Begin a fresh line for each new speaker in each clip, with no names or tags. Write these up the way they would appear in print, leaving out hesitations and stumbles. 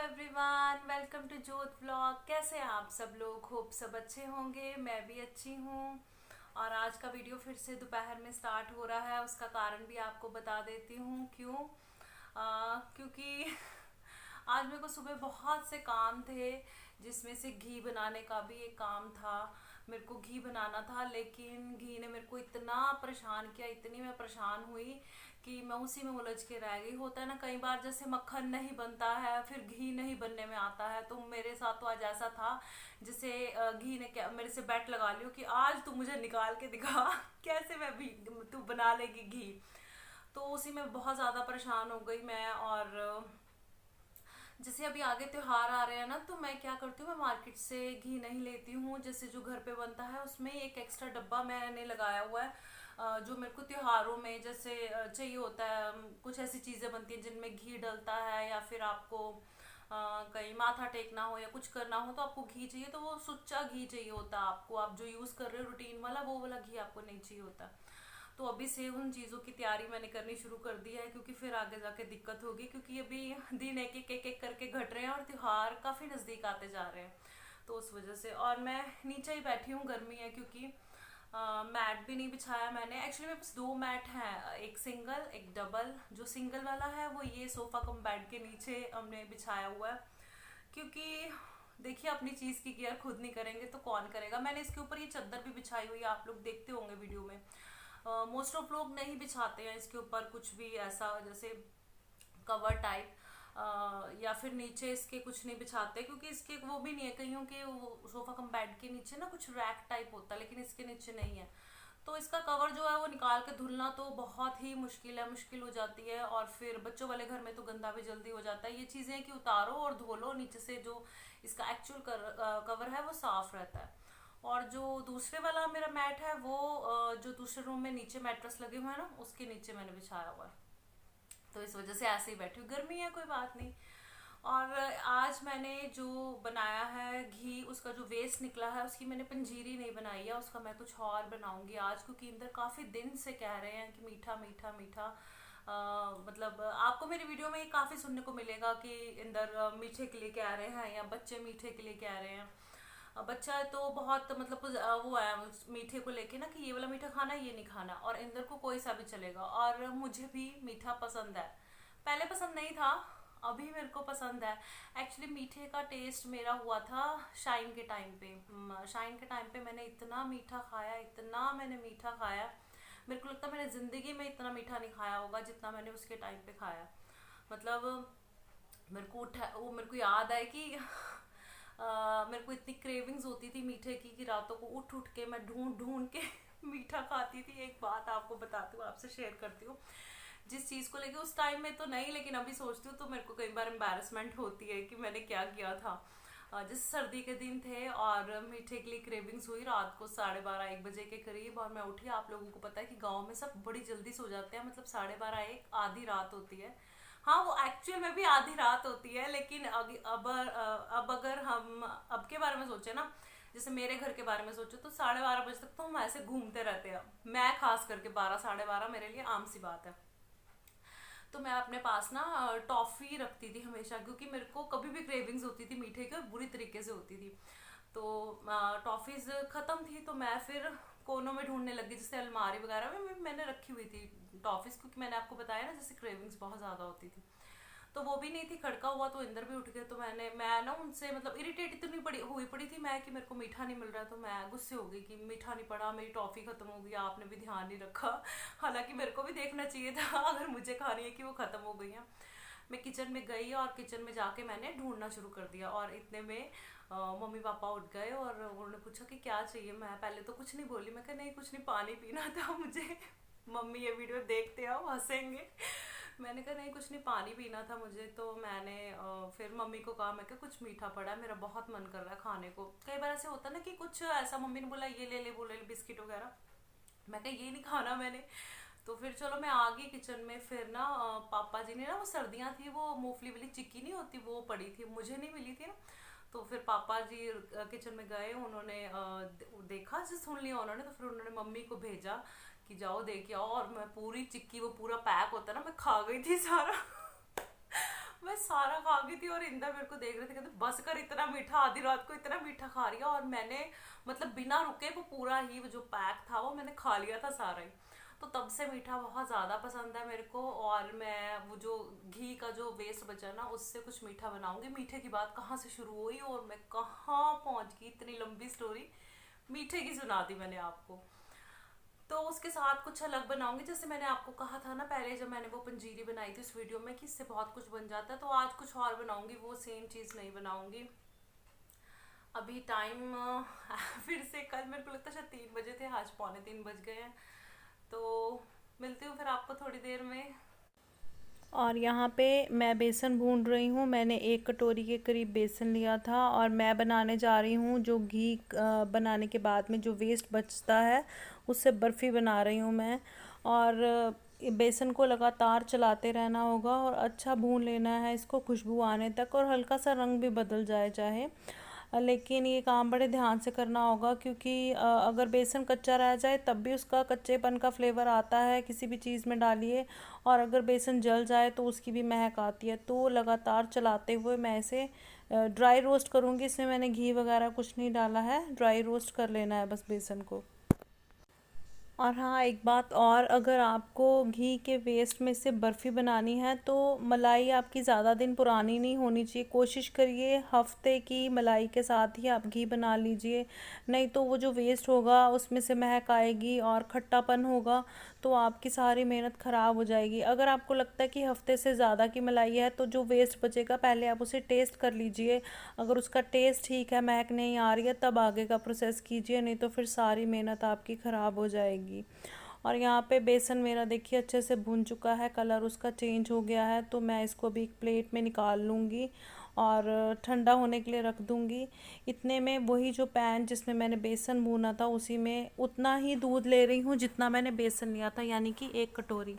Everyone, welcome to जोत vlog. कैसे हैं आप सब लोग? होप सब अच्छे होंगे। मैं भी अच्छी हूँ। और आज का वीडियो फिर से दोपहर में स्टार्ट हो रहा है। उसका कारण भी आपको बता देती हूँ क्यों। क्योंकि आज मेरे को सुबह बहुत से काम थे, जिसमें से घी बनाने का भी एक काम था। मेरे को घी बनाना था, लेकिन घी ने मेरे को इतना परेशान किया, इतनी मैं परेशान हुई कि मैं उसी में उलझ के रह गई। होता है ना कई बार, जैसे मक्खन नहीं बनता है, फिर घी नहीं बनने में आता है। तो मेरे साथ तो आज ऐसा था, जैसे घी ने क्या मेरे से बैट लगा लियो कि आज तू मुझे निकाल के दिखा कैसे मैं भी तू बना लेगी घी। तो उसी में बहुत ज़्यादा परेशान हो गई मैं। और जैसे अभी आगे त्योहार आ रहे हैं ना, तो मैं क्या करती हूँ, मैं मार्केट से घी नहीं लेती हूँ। जैसे जो घर पे बनता है उसमें एक एक्स्ट्रा डब्बा मैंने लगाया हुआ है, जो मेरे को त्योहारों में जैसे चाहिए होता है। कुछ ऐसी चीज़ें बनती हैं जिनमें घी डलता है, या फिर आपको कहीं माथा टेकना हो या कुछ करना हो तो आपको घी चाहिए। तो वो सुच्चा घी चाहिए होता है आपको, आप जो यूज़ कर रहे हो रूटीन वाला, वो वाला घी आपको नहीं चाहिए होता। तो अभी से उन चीज़ों की तैयारी मैंने करनी शुरू कर दी है, क्योंकि फिर आगे जाके दिक्कत होगी। क्योंकि अभी दिन एक एक करके घट रहे हैं और त्योहार काफ़ी नज़दीक आते जा रहे हैं। तो उस वजह से, और मैं नीचे ही बैठी हूँ, गर्मी है क्योंकि मैट भी नहीं बिछाया मैंने। एक्चुअली मेरे पास दो मैट हैं, एक सिंगल एक डबल। जो सिंगल वाला है वो ये सोफ़ा कम बेड के नीचे हमने बिछाया हुआ है, क्योंकि देखिए अपनी चीज़ की केयर खुद नहीं करेंगे तो कौन करेगा। मैंने इसके ऊपर ये चादर भी बिछाई हुई है, आप लोग देखते होंगे वीडियो में। मोस्ट ऑफ लोग नहीं बिछाते हैं इसके ऊपर कुछ भी ऐसा, जैसे कवर टाइप, या फिर नीचे इसके कुछ नहीं बिछाते, क्योंकि इसके वो भी नहीं है। कईयों के वो सोफा कम बेड के नीचे ना कुछ रैक टाइप होता है, लेकिन इसके नीचे नहीं है। तो इसका कवर जो है वो निकाल के धुलना तो बहुत ही मुश्किल है, मुश्किल हो जाती है। और फिर बच्चों वाले घर में तो गंदा भी जल्दी हो जाता है। ये चीज़ें कि उतारो और धो लो, नीचे से जो इसका एक्चुअल कवर है वो साफ रहता है। और जो दूसरे वाला मेरा मैट है वो जो दूसरे रूम में नीचे मैट्रेस लगे हुए हैं ना, उसके नीचे मैंने बिछाया हुआ है। तो इस वजह से ऐसे ही बैठी हूँ, गर्मी है कोई बात नहीं। और आज मैंने जो बनाया है घी, उसका जो वेस्ट निकला है उसकी मैंने पंजीरी नहीं बनाई है, उसका मैं कुछ और बनाऊंगी आज। क्योंकि इंदर काफ़ी दिन से कह रहे हैं कि मीठा मीठा मीठा। मतलब आपको मेरी वीडियो में ये काफ़ी सुनने को मिलेगा कि इंदर मीठे के लिए कह रहे हैं, या बच्चे मीठे के लिए कह रहे हैं। बच्चा तो बहुत मतलब कुछ वो है मीठे को लेके ना, कि ये वाला मीठा खाना ये नहीं खाना। और इंदर को कोई सा भी चलेगा, और मुझे भी मीठा पसंद है। पहले पसंद नहीं था, अभी मेरे को पसंद है। एक्चुअली मीठे का टेस्ट मेरा हुआ था शाइन के टाइम पे। शाइन के टाइम पे मैंने इतना मीठा खाया, इतना मैंने मीठा खाया। मेरे को लगता है मैंने ज़िंदगी में इतना मीठा नहीं खाया होगा जितना मैंने उसके टाइम पे खाया। मतलब मेरे को याद है कि मेरे को इतनी क्रेविंग्स होती थी मीठे की, कि रातों को उठ उठ के मैं ढूंढ ढूंढ के मीठा खाती थी। एक बात आपको बताती हूँ, आपसे शेयर करती हूँ। जिस चीज़ को लेके उस टाइम में तो नहीं, लेकिन अभी सोचती हूँ तो मेरे को कई बार एम्बैरेसमेंट होती है कि मैंने क्या किया था। जैसे सर्दी के दिन थे और मीठे के लिए क्रेविंग्स हुई रात को 12:30 1 बजे के करीब, और मैं उठी। आप लोगों को पता है कि गांव में सब बड़ी जल्दी सो जाते हैं, मतलब 12:30 1 आधी रात होती है। हाँ, वो एक्चुअल में भी आधी रात होती है, लेकिन अब अगर हम अब के बारे में सोचे ना, जैसे मेरे घर के बारे में सोचो, तो 12:30 बजे तक तो हम ऐसे घूमते रहते हैं। मैं खास करके 12 12:30 मेरे लिए आम सी बात है। तो मैं अपने पास ना टॉफ़ी रखती थी हमेशा, क्योंकि मेरे को कभी भी क्रेविंग्स होती थी मीठे की, और बुरी तरीके से होती थी। तो टॉफ़ीज़ ख़त्म थी, तो मैं फिर कोनों में ढूंढने लगी, जैसे अलमारी वगैरह में मैंने रखी हुई थी टॉफ़ीज़। क्योंकि मैंने आपको बताया ना, जैसे क्रेविंग्स बहुत ज़्यादा होती थी। तो वो भी नहीं थी, खड़का हुआ तो इंदर भी उठ गए। तो मैं ना उनसे मतलब इरिटेट इतनी पड़ी थी मैं, कि मेरे को मीठा नहीं मिल रहा। तो मैं गुस्से हो गई कि मीठा नहीं पड़ा, मेरी टॉफ़ी ख़त्म हो गई, आपने भी ध्यान नहीं रखा। हालांकि मेरे को भी देखना चाहिए था अगर मुझे खानी है, कि वो ख़त्म हो गई हैं। मैं किचन में गई, और किचन में जाके मैंने ढूंढना शुरू कर दिया। और इतने में मम्मी पापा उठ गए, और उन्होंने पूछा कि क्या चाहिए। मैं पहले तो कुछ नहीं बोली, मैं कहा नहीं कुछ नहीं, पानी पीना था मुझे। मम्मी ये वीडियो देखते आओ, हंसेंगे। मैंने कहा नहीं कुछ नहीं, पानी पीना था मुझे। तो मैंने फिर मम्मी को कहा, मैं कहा कुछ मीठा पड़ा है, मेरा बहुत मन कर रहा है खाने को। कई बार ऐसे होता है ना कि कुछ ऐसा, मम्मी ने बोला ये ले ले, वो ले ले, बिस्किट वगैरह। मैं कहा ये नहीं खाना मैंने। तो फिर चलो मैं आ गई किचन में। फिर ना पापा जी ने ना, वो सर्दियाँ थी, वो मूंगफली वाली चिक्की नहीं होती, वो पड़ी थी, मुझे नहीं मिली थी ना। तो फिर पापा जी किचन में गए, उन्होंने देखा, जो सुन लिया उन्होंने। तो फिर उन्होंने मम्मी को भेजा कि जाओ देख के आओ। और मैं पूरी चिक्की, वो पूरा पैक होता है ना, मैं खा गई थी सारा। मैं सारा खा गई थी और इंदा मेरे को देख रहे थे, कहते बस कर, इतना मीठा, आधी रात को इतना मीठा खा रही है। और मैंने मतलब बिना रुके वो पूरा ही वो जो पैक था वो मैंने खा लिया था सारा ही। तो तब से मीठा बहुत ज़्यादा पसंद है मेरे को। और मैं वो जो घी का जो वेस्ट बचा ना उससे कुछ मीठा बनाऊंगी। मीठे की बात कहाँ से शुरू हुई और मैं कहाँ पहुँच गई, इतनी लंबी स्टोरी मीठे की सुना दी मैंने आपको। तो उसके साथ कुछ अलग बनाऊंगी, जैसे मैंने आपको कहा था ना पहले जब मैंने वो पंजीरी बनाई थी उस वीडियो में कि इससे बहुत कुछ बन जाता है। तो आज कुछ और बनाऊंगी, वो सेम चीज़ नहीं बनाऊंगी। अभी टाइम फिर से कल मेरे को लगता है शायद 3 बजे थे, आज पौने 3 बज गए हैं। तो मिलती हूँ फिर आपको थोड़ी देर में। और यहाँ पे मैं बेसन भून रही हूँ। मैंने 1 कटोरी के करीब बेसन लिया था और मैं बनाने जा रही हूँ जो घी बनाने के बाद में जो वेस्ट बचता है उससे बर्फ़ी बना रही हूँ मैं। और बेसन को लगातार चलाते रहना होगा और अच्छा भून लेना है इसको खुशबू आने तक, और हल्का सा रंग भी बदल जाए चाहे। लेकिन ये काम बड़े ध्यान से करना होगा क्योंकि अगर बेसन कच्चा रह जाए तब भी उसका कच्चेपन का फ्लेवर आता है किसी भी चीज़ में डालिए, और अगर बेसन जल जाए तो उसकी भी महक आती है। तो लगातार चलाते हुए मैं इसे ड्राई रोस्ट करूँगी। इसमें मैंने घी वगैरह कुछ नहीं डाला है, ड्राई रोस्ट कर लेना है बस बेसन को। और हाँ, एक बात और, अगर आपको घी के वेस्ट में से बर्फ़ी बनानी है तो मलाई आपकी ज़्यादा दिन पुरानी नहीं होनी चाहिए। कोशिश करिए हफ्ते की मलाई के साथ ही आप घी बना लीजिए, नहीं तो वो जो वेस्ट होगा उसमें से महक आएगी और खट्टापन होगा तो आपकी सारी मेहनत ख़राब हो जाएगी। अगर आपको लगता है कि हफ्ते से ज़्यादा की मलाई है तो जो वेस्ट बचेगा पहले आप उसे टेस्ट कर लीजिए। अगर उसका टेस्ट ठीक है, महक नहीं आ रही है, तब आगे का प्रोसेस कीजिए, नहीं तो फिर सारी मेहनत आपकी ख़राब हो जाएगी। और यहाँ पे बेसन मेरा देखिए अच्छे से भुन चुका है, कलर उसका चेंज हो गया है। तो मैं इसको भी एक प्लेट में निकाल लूँगी और ठंडा होने के लिए रख दूँगी। इतने में वही जो पैन जिसमें मैंने बेसन भूना था उसी में उतना ही दूध ले रही हूँ जितना मैंने बेसन लिया था, यानी कि 1 कटोरी।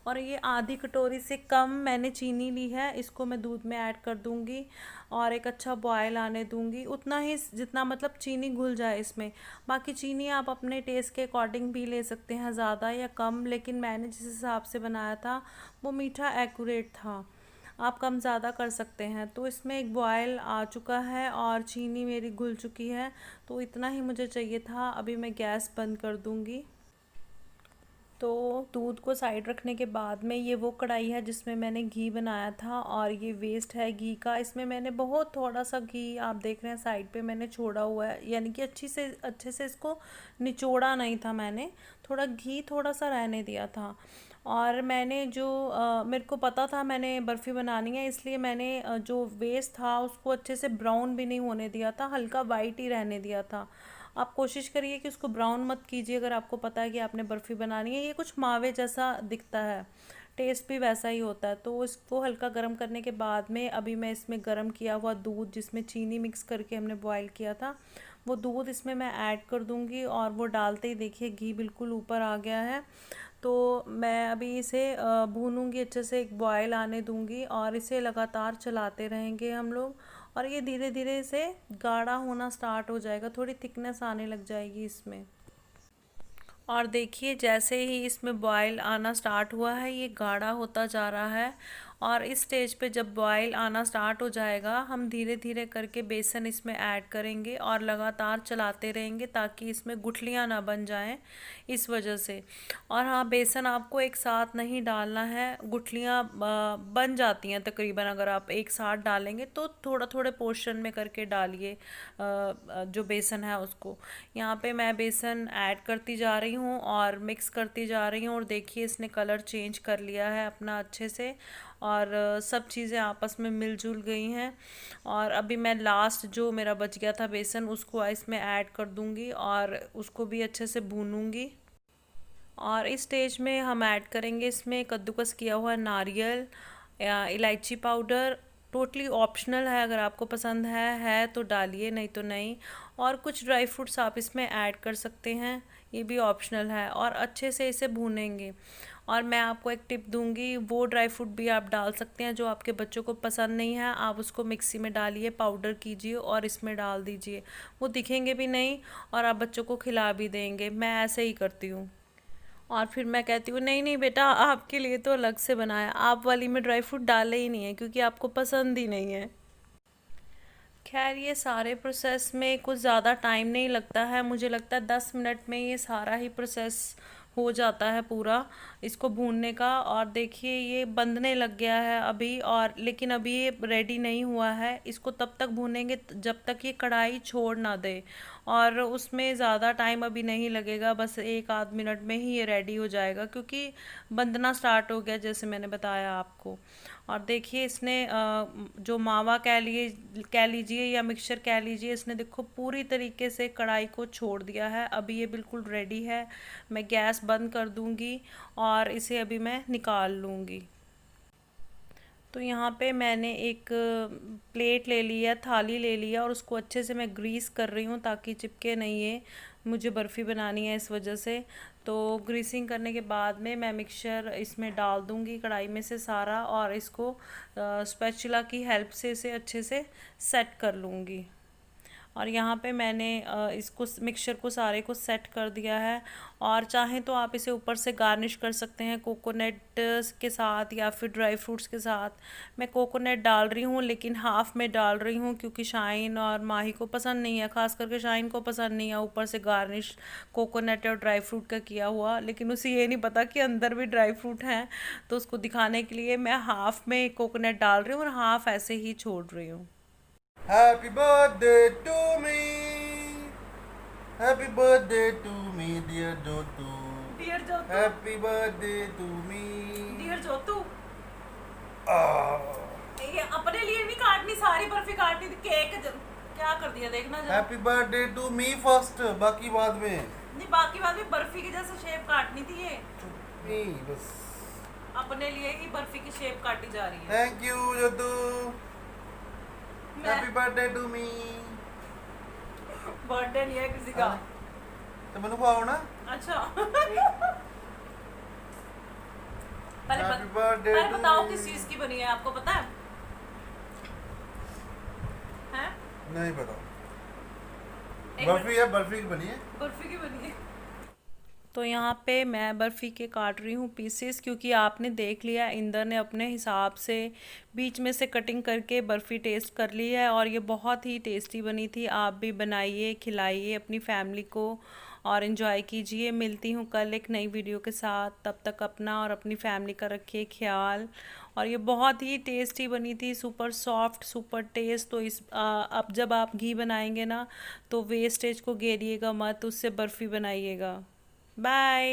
और ये आधी कटोरी से कम मैंने चीनी ली है, इसको मैं दूध में ऐड कर दूँगी और एक अच्छा बॉयल आने दूँगी, उतना ही जितना मतलब चीनी घुल जाए इसमें। बाकी चीनी आप अपने टेस्ट के अकॉर्डिंग भी ले सकते हैं, ज़्यादा या कम, लेकिन मैंने जिस हिसाब से बनाया था वो मीठा एक्यूरेट था। आप कम ज़्यादा कर सकते हैं। तो इसमें एक बॉयल आ चुका है और चीनी मेरी घुल चुकी है, तो इतना ही मुझे चाहिए था। अभी मैं गैस बंद कर दूँगी। तो दूध को साइड रखने के बाद में ये वो कढ़ाई है जिसमें मैंने घी बनाया था और ये वेस्ट है घी का। इसमें मैंने बहुत थोड़ा सा घी, आप देख रहे हैं साइड पे मैंने छोड़ा हुआ है, यानी कि अच्छे से इसको निचोड़ा नहीं था मैंने, थोड़ा घी थोड़ा सा रहने दिया था। और मैंने जो मेरे को पता था मैंने बर्फ़ी बनानी है, इसलिए मैंने जो वेस्ट था उसको अच्छे से ब्राउन भी नहीं होने दिया था, हल्का वाइट ही रहने दिया था। आप कोशिश करिए कि उसको ब्राउन मत कीजिए अगर आपको पता है कि आपने बर्फ़ी बनानी है। ये कुछ मावे जैसा दिखता है, टेस्ट भी वैसा ही होता है। तो इसको हल्का गर्म करने के बाद में अभी मैं इसमें गर्म किया हुआ दूध जिसमें चीनी मिक्स करके हमने बॉईल किया था वो दूध इसमें मैं ऐड कर दूंगी। और वो डालते ही देखिए घी बिल्कुल ऊपर आ गया है। तो मैं अभी इसे भूनूंगी, अच्छे से एक बॉयल आने दूंगी और इसे लगातार चलाते रहेंगे हम लोग। और ये धीरे धीरे से गाढ़ा होना स्टार्ट हो जाएगा, थोड़ी थिकनेस आने लग जाएगी इसमें। और देखिए जैसे ही इसमें बॉयल आना स्टार्ट हुआ है ये गाढ़ा होता जा रहा है। और इस स्टेज पे जब बॉयल आना स्टार्ट हो जाएगा हम धीरे धीरे करके बेसन इसमें ऐड करेंगे और लगातार चलाते रहेंगे ताकि इसमें गुठलियाँ ना बन जाएं, इस वजह से। और हाँ, बेसन आपको एक साथ नहीं डालना है, गुठलियाँ बन जाती हैं तकरीबन अगर आप एक साथ डालेंगे, तो थोड़ा थोड़े पोर्शन में करके डालिए जो बेसन है उसको। यहाँ पे मैं बेसन ऐड करती जा रही हूँ और मिक्स करती जा रही हूँ और देखिए इसने कलर चेंज कर लिया है अपना अच्छे से, और सब चीज़ें आपस में मिलजुल गई हैं। और अभी मैं लास्ट जो मेरा बच गया था बेसन उसको इसमें ऐड कर दूँगी और उसको भी अच्छे से भूनूँगी। और इस स्टेज में हम ऐड करेंगे इसमें कद्दूकस किया हुआ नारियल, इलायची पाउडर, टोटली ऑप्शनल है, अगर आपको पसंद है तो डालिए, नहीं तो नहीं। और कुछ ड्राई फ्रूट्स आप इसमें ऐड कर सकते हैं, ये भी ऑप्शनल है। और अच्छे से इसे भूनेंगे। और मैं आपको एक टिप दूंगी, वो ड्राई फ्रूट भी आप डाल सकते हैं जो आपके बच्चों को पसंद नहीं है, आप उसको मिक्सी में डालिए, पाउडर कीजिए और इसमें डाल दीजिए, वो दिखेंगे भी नहीं और आप बच्चों को खिला भी देंगे। मैं ऐसे ही करती हूँ। और फिर मैं कहती हूँ नहीं नहीं बेटा, आपके लिए तो अलग से बनाया, आप वाली में ड्राई फ्रूट डाले ही नहीं है क्योंकि आपको पसंद ही नहीं है। खैर ये सारे प्रोसेस में कुछ ज़्यादा टाइम नहीं लगता है, मुझे लगता है 10 मिनट में ये सारा ही प्रोसेस हो जाता है पूरा इसको भूनने का। और देखिए ये बंधने लग गया है अभी, और लेकिन अभी ये रेडी नहीं हुआ है। इसको तब तक भूनेंगे जब तक ये कढ़ाई छोड़ ना दे, और उसमें ज़्यादा टाइम अभी नहीं लगेगा, बस 1 आध मिनट में ही ये रेडी हो जाएगा क्योंकि बंधना स्टार्ट हो गया जैसे मैंने बताया आपको। और देखिए इसने जो मावा कह लीजिए या मिक्सचर कह लीजिए, इसने देखो पूरी तरीके से कढ़ाई को छोड़ दिया है। अभी ये बिल्कुल रेडी है। मैं गैस बंद कर दूंगी और इसे अभी मैं निकाल लूँगी। तो यहाँ पे मैंने एक प्लेट ले लिया, थाली ले लिया, और उसको अच्छे से मैं ग्रीस कर रही हूँ ताकि चिपके नहीं है, मुझे बर्फ़ी बनानी है इस वजह से। तो ग्रीसिंग करने के बाद में मैं मिक्सचर इसमें डाल दूँगी कढ़ाई में से सारा, और इसको स्पैचुला की हेल्प से इसे अच्छे से सेट कर लूँगी। और यहाँ पे मैंने इसको मिक्सचर को सारे को सेट कर दिया है। और चाहें तो आप इसे ऊपर से गार्निश कर सकते हैं कोकोनट के साथ या फिर ड्राई फ्रूट्स के साथ। मैं कोकोनट डाल रही हूँ लेकिन हाफ में डाल रही हूँ क्योंकि शाइन और माही को पसंद नहीं है, ख़ास करके शाइन को पसंद नहीं है ऊपर से गार्निश कोकोनट और ड्राई फ्रूट का किया हुआ। लेकिन उसे ये नहीं पता कि अंदर भी ड्राई फ्रूट हैं, तो उसको दिखाने के लिए मैं हाफ में कोकोनट डाल रही हूँ और हाफ ऐसे ही छोड़ रही हूँ।
Happy birthday to me. Happy birthday to me, dear Jotu.
Dear Jotu,
Happy birthday to me.
Dear Jotu,
Ah.
ये अपने लिए नहीं काटनी, सारी बर्फी काटनी थी। क्या कर दिया देखना जरा।
Happy birthday to me first. बाकी बाद में।
नहीं, बाकी बात में बर्फी की जैसे शेप काटनी थी ये।
नहीं बस।
अपने लिए ही बर्फी की शेप काटी जा रही है।
Thank you Jotu.
मैं
Happy birthday to me.
Birthday नहीं है किसी का।
तो मैंने खाओ ना।
अच्छा
Happy birthday
पहले
to
बताओ
me.
किस चीज की बनी है, आपको पता है? हैं?
नहीं पता।
एक
बर्फी है, बर्फी की बनी है।
बर्फी की बनी है। तो यहाँ पे मैं बर्फ़ी के काट रही हूँ पीसेस, क्योंकि आपने देख लिया इंदर ने अपने हिसाब से बीच में से कटिंग करके बर्फ़ी टेस्ट कर ली है, और ये बहुत ही टेस्टी बनी थी। आप भी बनाइए, खिलाइए अपनी फैमिली को और इन्जॉय कीजिए। मिलती हूँ कल एक नई वीडियो के साथ, तब तक अपना और अपनी फैमिली का रखिए ख्याल। और ये बहुत ही टेस्टी बनी थी, सुपर सॉफ्ट, सुपर टेस्ट। तो अब जब आप घी बनाएंगे ना, तो वेस्टेज को घेरिएगा मत, उससे बर्फ़ी बनाइएगा। बाय।